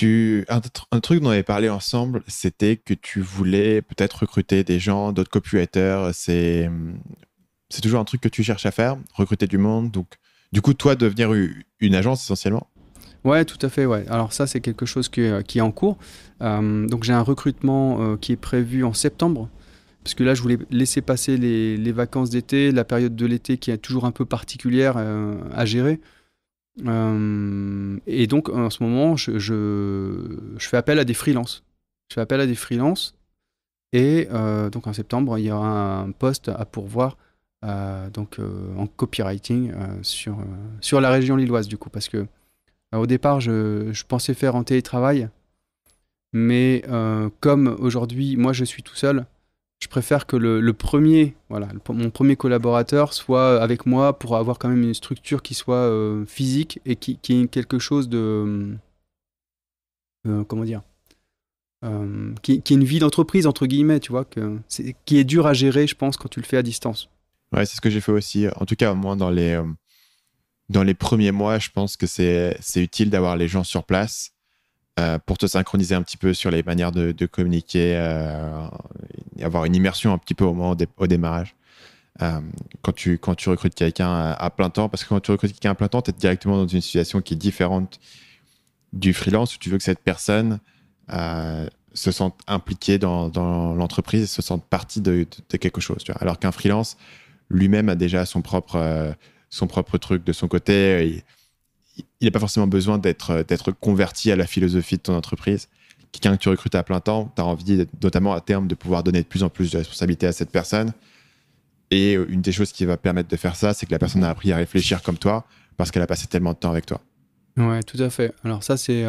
Un truc dont on avait parlé ensemble, c'était que tu voulais peut-être recruter des gens, d'autres copywriters. C'est toujours un truc que tu cherches à faire, recruter du monde. Donc, du coup, toi, devenir une agence essentiellement. Ouais, tout à fait, ouais. Alors ça, c'est quelque chose qui est en cours. Donc j'ai un recrutement qui est prévu en septembre, parce que là, je voulais laisser passer les vacances d'été, la période de l'été qui est toujours un peu particulière à gérer. Et donc, en ce moment, je fais appel à des freelances. Je fais appel à des freelances. Et donc, en septembre, il y aura un poste à pourvoir en copywriting sur la région lilloise, du coup. Parce que au départ, je pensais faire en télétravail. Mais comme aujourd'hui, moi, je suis tout seul, je préfère que le premier, voilà, mon premier collaborateur soit avec moi pour avoir quand même une structure qui soit physique et qui ait quelque chose de, comment dire, qui ait une vie d'entreprise entre guillemets, tu vois, qui est dur à gérer, je pense, quand tu le fais à distance. Ouais, c'est ce que j'ai fait aussi. En tout cas, moi, dans les premiers mois, je pense que c'est utile d'avoir les gens sur place pour te synchroniser un petit peu sur les manières de communiquer, et avoir une immersion un petit peu au démarrage. Quand tu recrutes quelqu'un à plein temps, parce que quand tu recrutes quelqu'un à plein temps, tu es directement dans une situation qui est différente du freelance où tu veux que cette personne se sente impliquée dans l'entreprise et se sente partie de quelque chose. Tu vois. Alors qu'un freelance, lui-même a déjà son propre truc de son côté. Il n'a pas forcément besoin d'être converti à la philosophie de ton entreprise. Quelqu'un que tu recrutes à plein temps, tu as envie, notamment à terme, de pouvoir donner de plus en plus de responsabilités à cette personne. Et une des choses qui va permettre de faire ça, c'est que la personne a appris à réfléchir comme toi parce qu'elle a passé tellement de temps avec toi. Ouais, tout à fait. Alors ça, c'est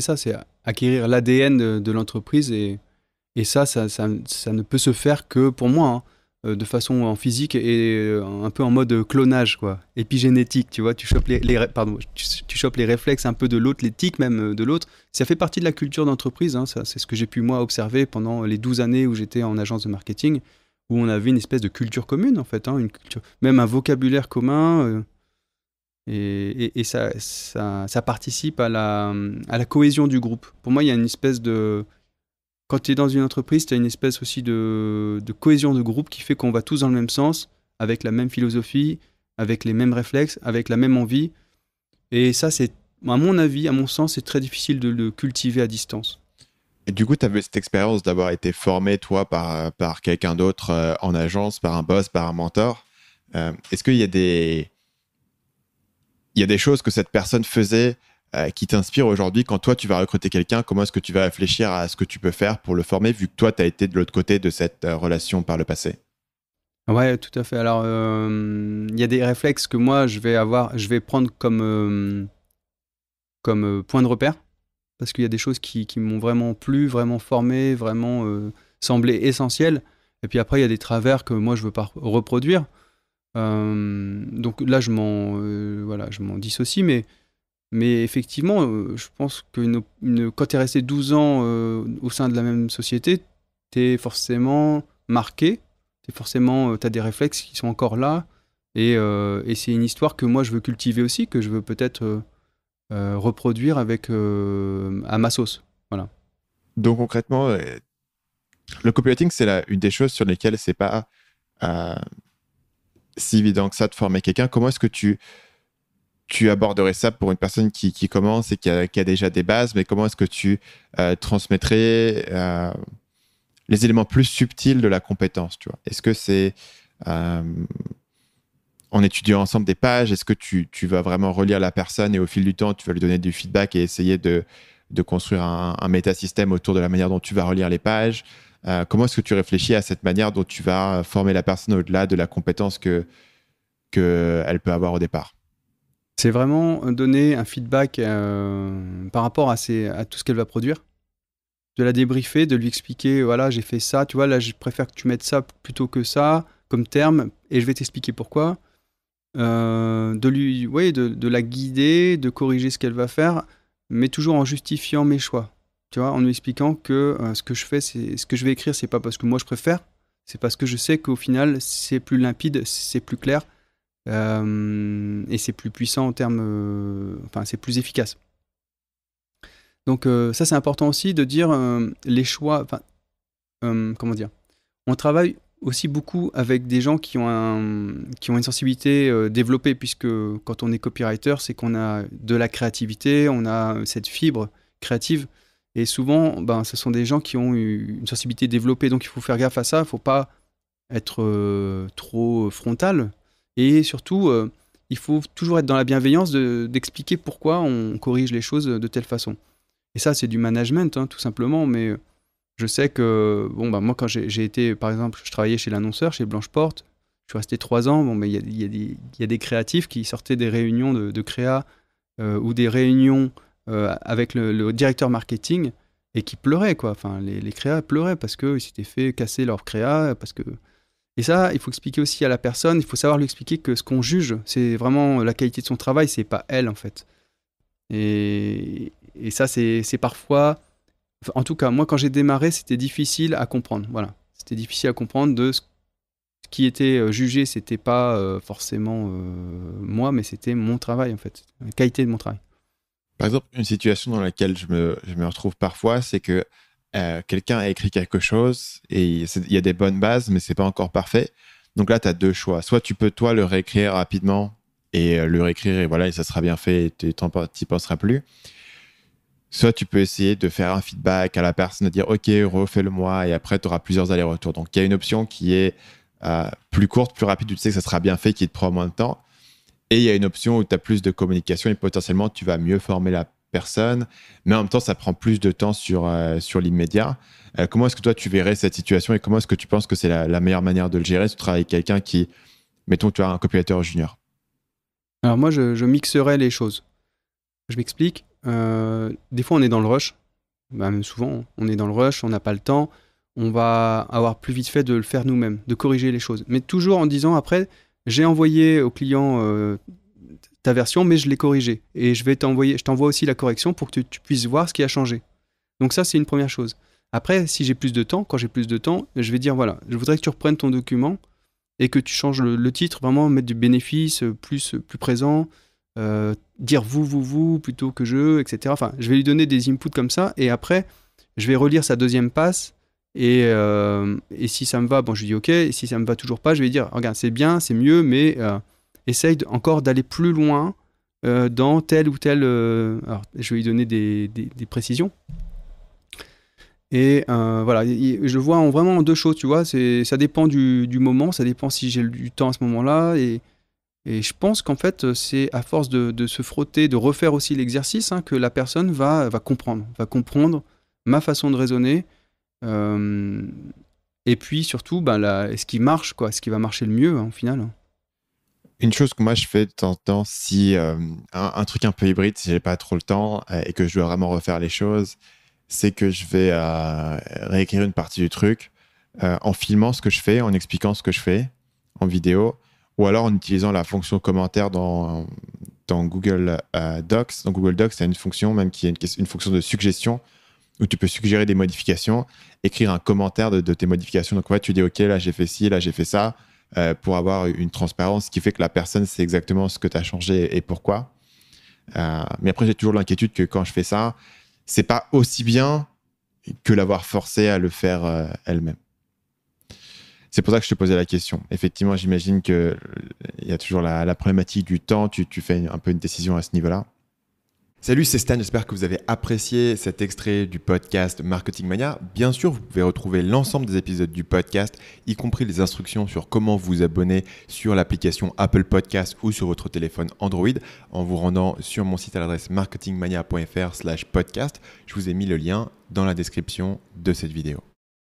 ça, c'est acquérir l'ADN de l'entreprise et ça ne peut se faire que pour moi, hein, de façon en physique et un peu en mode clonage, quoi. Épigénétique, tu vois. Tu chopes pardon, tu chopes les réflexes un peu de l'autre, l'éthique même de l'autre. Ça fait partie de la culture d'entreprise, hein, ça, c'est ce que j'ai pu, moi, observer pendant les 12 années où j'étais en agence de marketing, où on avait une espèce de culture commune, en fait, hein, même un vocabulaire commun. Et ça participe à la cohésion du groupe. Pour moi, il y a une espèce de quand tu es dans une entreprise, tu as une espèce aussi de cohésion de groupe qui fait qu'on va tous dans le même sens, avec la même philosophie, avec les mêmes réflexes, avec la même envie. Et ça, c'est, à mon avis, à mon sens, c'est très difficile de le cultiver à distance. Et du coup, tu avais cette expérience d'avoir été formé, toi, par quelqu'un d'autre en agence, par un boss, par un mentor. Est-ce qu'il y a il y a des choses que cette personne faisait qui t'inspirent aujourd'hui quand toi, tu vas recruter quelqu'un? Comment est-ce que tu vas réfléchir à ce que tu peux faire pour le former, vu que toi, tu as été de l'autre côté de cette relation par le passé? Ouais, tout à fait. Alors, il y a des réflexes que moi, je vais prendre comme point de repère, parce qu'il y a des choses qui m'ont vraiment plu, vraiment formé, vraiment semblé essentielles. Et puis après, il y a des travers que moi, je veux pas reproduire. Donc là, voilà, je m'en dissocie, mais effectivement, je pense que quand tu es resté 12 ans au sein de la même société, tu es forcément marqué, tu as des réflexes qui sont encore là, et c'est une histoire que moi je veux cultiver aussi, que je veux peut-être reproduire à ma sauce. Voilà. Donc concrètement, le copywriting, c'est une des choses sur lesquelles c'est pas euh, si évident que ça de former quelqu'un. Comment est-ce que tu aborderais ça pour une personne qui commence et qui a déjà des bases, mais comment est-ce que tu transmettrais les éléments plus subtils de la compétence, tu vois? Est-ce que c'est euh, en étudiant ensemble des pages? Est-ce que tu vas vraiment relire la personne et au fil du temps, tu vas lui donner du feedback et essayer de construire un métasystème autour de la manière dont tu vas relire les pages? Comment est-ce que tu réfléchis à cette manière dont tu vas former la personne au-delà de la compétence qu'elle peut avoir au départ? C'est vraiment donner un feedback par rapport à tout ce qu'elle va produire, de la débriefer, de lui expliquer, voilà, j'ai fait ça, tu vois, là, je préfère que tu mettes ça plutôt que ça comme terme, et je vais t'expliquer pourquoi. Ouais, de la guider, de corriger ce qu'elle va faire, mais toujours en justifiant mes choix. Tu vois, en lui expliquant que ce que je fais, ce que je vais écrire, c'est pas parce que moi je préfère, c'est parce que je sais qu'au final, c'est plus limpide, c'est plus clair, et c'est plus puissant en termes. Enfin, c'est plus efficace. Donc ça, c'est important aussi de dire les choix. Comment dire? On travaille aussi beaucoup avec des gens qui ont une sensibilité développée, puisque quand on est copywriter, c'est qu'on a de la créativité, on a cette fibre créative. Et souvent, ce sont des gens qui ont une sensibilité développée. Donc il faut faire gaffe à ça. Il ne faut pas être trop frontal. Et surtout, il faut toujours être dans la bienveillance d'expliquer pourquoi on corrige les choses de telle façon. Et ça, c'est du management, hein, tout simplement. Mais je sais que, moi, quand j'ai été, par exemple, je travaillais chez l'annonceur, chez Blanche Porte, je suis resté 3 ans. Mais il y a des créatifs qui sortaient des réunions de créa ou des réunions avec le directeur marketing et qui pleuraient, quoi. Enfin, les créas pleuraient parce qu'ils s'étaient fait casser leur créa. Et ça, il faut expliquer aussi à la personne, il faut savoir lui expliquer que ce qu'on juge, c'est vraiment la qualité de son travail, c'est pas elle, en fait. Et ça, c'est parfois... En tout cas, moi, quand j'ai démarré, c'était difficile à comprendre. Voilà. C'était difficile à comprendre de ce qui était jugé, c'était pas forcément moi, mais c'était mon travail, en fait. La qualité de mon travail. Par exemple, une situation dans laquelle je me retrouve parfois, c'est que quelqu'un a écrit quelque chose et il y a des bonnes bases, mais c'est pas encore parfait. Donc là, tu as 2 choix. Soit tu peux, toi, le réécrire rapidement et le réécrire et voilà, et ça sera bien fait et tu n'y penseras plus. Soit tu peux essayer de faire un feedback à la personne, de dire OK, refais-le-moi et après, tu auras plusieurs allers-retours. Donc, il y a une option qui est plus courte, plus rapide, tu sais que ça sera bien fait, qui te prend moins de temps. Et il y a une option où tu as plus de communication et potentiellement, tu vas mieux former la personne, mais en même temps, ça prend plus de temps sur l'immédiat. Comment est-ce que toi, tu verrais cette situation et comment est-ce que tu penses que c'est la meilleure manière de le gérer si tu travailles avec quelqu'un qui, mettons, tu as un copywriter junior? Alors moi, je mixerais les choses. Je m'explique. Des fois, on est dans le rush. Même souvent, on est dans le rush, on n'a pas le temps. On va avoir plus vite fait de le faire nous-mêmes, de corriger les choses. Mais toujours en disant après, j'ai envoyé au client ta version, mais je l'ai corrigée. Et je t'envoie aussi la correction pour que tu puisses voir ce qui a changé. Donc ça, c'est une première chose. Après, si j'ai plus de temps, quand j'ai plus de temps, je vais dire, voilà, je voudrais que tu reprennes ton document et que tu changes le titre, vraiment mettre du bénéfice plus présent, dire vous plutôt que je, etc. Enfin, je vais lui donner des inputs comme ça et après, je vais relire sa deuxième passe et si ça me va, je lui dis OK. Et si ça me va toujours pas, je vais dire, regarde, c'est bien, c'est mieux, mais essaye encore d'aller plus loin dans tel ou tel... alors, je vais lui donner des précisions. Et voilà, je vois vraiment en 2 choses, tu vois. Ça dépend du moment, ça dépend si j'ai du temps à ce moment-là. Et je pense qu'en fait, c'est à force de se frotter, de refaire aussi l'exercice, que la personne va comprendre ma façon de raisonner. Et puis surtout, ce qui marche, quoi, ce qui va marcher le mieux, au final. Une chose que moi je fais de temps en temps, si un truc un peu hybride, si j'ai pas trop le temps et que je dois vraiment refaire les choses, c'est que je vais réécrire une partie du truc en filmant ce que je fais, en expliquant ce que je fais en vidéo, ou alors en utilisant la fonction commentaire dans Google Docs. Dans Google Docs, il y a une fonction même qui est une fonction de suggestion où tu peux suggérer des modifications, écrire un commentaire de tes modifications. Donc, tu dis OK, là j'ai fait ci, là j'ai fait ça, pour avoir une transparence qui fait que la personne sait exactement ce que tu as changé et pourquoi. Mais après, j'ai toujours l'inquiétude que quand je fais ça, c'est pas aussi bien que l'avoir forcée à le faire elle-même. C'est pour ça que je te posais la question. Effectivement, j'imagine qu'il y a toujours la problématique du temps. Tu fais un peu une décision à ce niveau-là. Salut, c'est Stan, j'espère que vous avez apprécié cet extrait du podcast Marketing Mania. Bien sûr, vous pouvez retrouver l'ensemble des épisodes du podcast, y compris les instructions sur comment vous abonner sur l'application Apple Podcast ou sur votre téléphone Android en vous rendant sur mon site à l'adresse marketingmania.fr/podcast. Je vous ai mis le lien dans la description de cette vidéo.